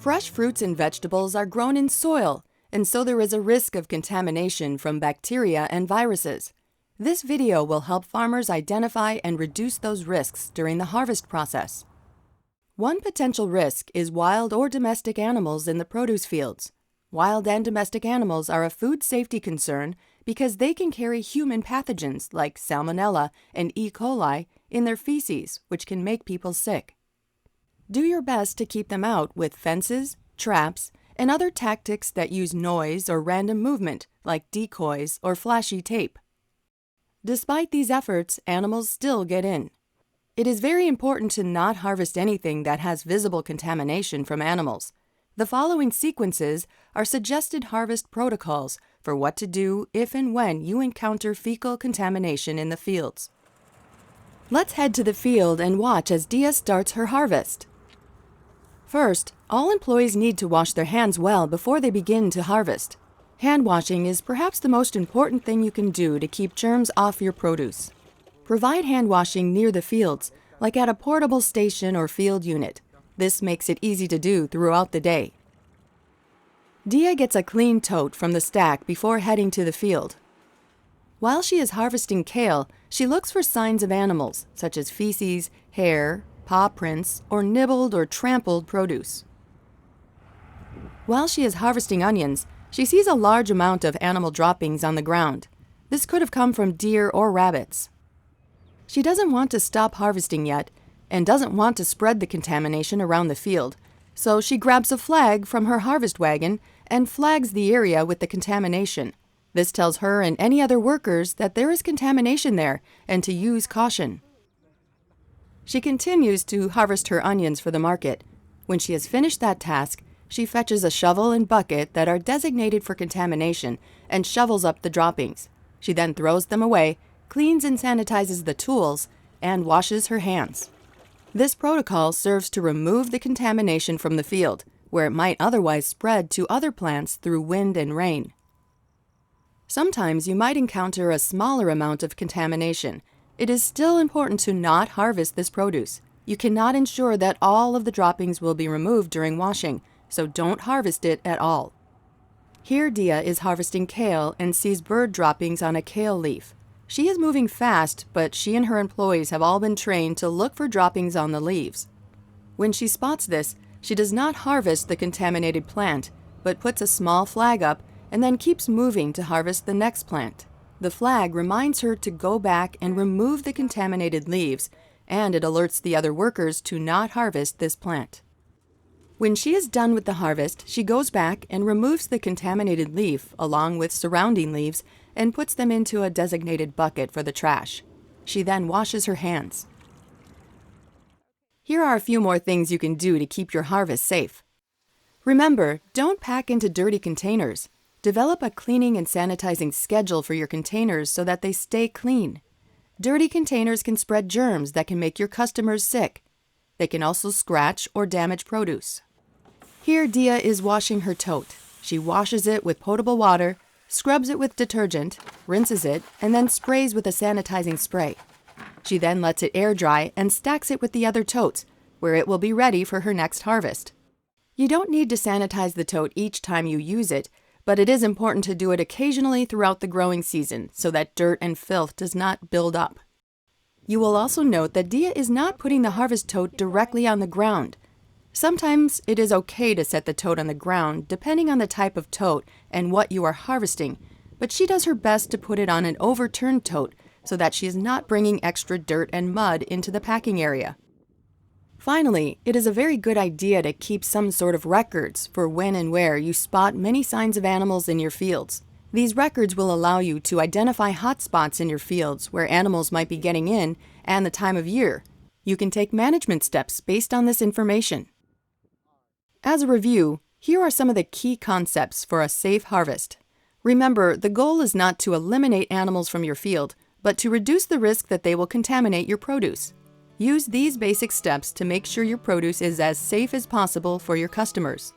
Fresh fruits and vegetables are grown in soil, and so there is a risk of contamination from bacteria and viruses. This video will help farmers identify and reduce those risks during the harvest process. One potential risk is wild or domestic animals in the produce fields. Wild and domestic animals are a food safety concern because they can carry human pathogens like Salmonella and E. coli in their feces, which can make people sick. Do your best to keep them out with fences, traps, and other tactics that use noise or random movement, like decoys or flashy tape. Despite these efforts, animals still get in. It is very important to not harvest anything that has visible contamination from animals. The following sequences are suggested harvest protocols for what to do if and when you encounter fecal contamination in the fields. Let's head to the field and watch as Dia starts her harvest. First, all employees need to wash their hands well before they begin to harvest. Hand washing is perhaps the most important thing you can do to keep germs off your produce. Provide hand washing near the fields, like at a portable station or field unit. This makes it easy to do throughout the day. Dia gets a clean tote from the stack before heading to the field. While she is harvesting kale, she looks for signs of animals, such as feces, hair, paw prints, or nibbled or trampled produce. While she is harvesting onions, she sees a large amount of animal droppings on the ground. This could have come from deer or rabbits. She doesn't want to stop harvesting yet and doesn't want to spread the contamination around the field, so she grabs a flag from her harvest wagon and flags the area with the contamination. This tells her and any other workers that there is contamination there and to use caution. She continues to harvest her onions for the market. When she has finished that task, she fetches a shovel and bucket that are designated for contamination and shovels up the droppings. She then throws them away, cleans and sanitizes the tools, and washes her hands. This protocol serves to remove the contamination from the field, where it might otherwise spread to other plants through wind and rain. Sometimes you might encounter a smaller amount of contamination. It is still important to not harvest this produce. You cannot ensure that all of the droppings will be removed during washing, so don't harvest it at all. Here Dia is harvesting kale and sees bird droppings on a kale leaf. She is moving fast, but she and her employees have all been trained to look for droppings on the leaves. When she spots this, she does not harvest the contaminated plant, but puts a small flag up and then keeps moving to harvest the next plant. The flag reminds her to go back and remove the contaminated leaves, and it alerts the other workers to not harvest this plant. When she is done with the harvest, she goes back and removes the contaminated leaf along with surrounding leaves and puts them into a designated bucket for the trash. She then washes her hands. Here are a few more things you can do to keep your harvest safe. Remember, don't pack into dirty containers. Develop a cleaning and sanitizing schedule for your containers so that they stay clean. Dirty containers can spread germs that can make your customers sick. They can also scratch or damage produce. Here Dia is washing her tote. She washes it with potable water, scrubs it with detergent, rinses it, and then sprays with a sanitizing spray. She then lets it air dry and stacks it with the other totes, where it will be ready for her next harvest. You don't need to sanitize the tote each time you use it, but it is important to do it occasionally throughout the growing season so that dirt and filth does not build up. You will also note that Dia is not putting the harvest tote directly on the ground. Sometimes it is okay to set the tote on the ground depending on the type of tote and what you are harvesting, but she does her best to put it on an overturned tote so that she is not bringing extra dirt and mud into the packing area. Finally, it is a very good idea to keep some sort of records for when and where you spot many signs of animals in your fields. These records will allow you to identify hot spots in your fields where animals might be getting in and the time of year. You can take management steps based on this information. As a review, here are some of the key concepts for a safe harvest. Remember, the goal is not to eliminate animals from your field, but to reduce the risk that they will contaminate your produce. Use these basic steps to make sure your produce is as safe as possible for your customers.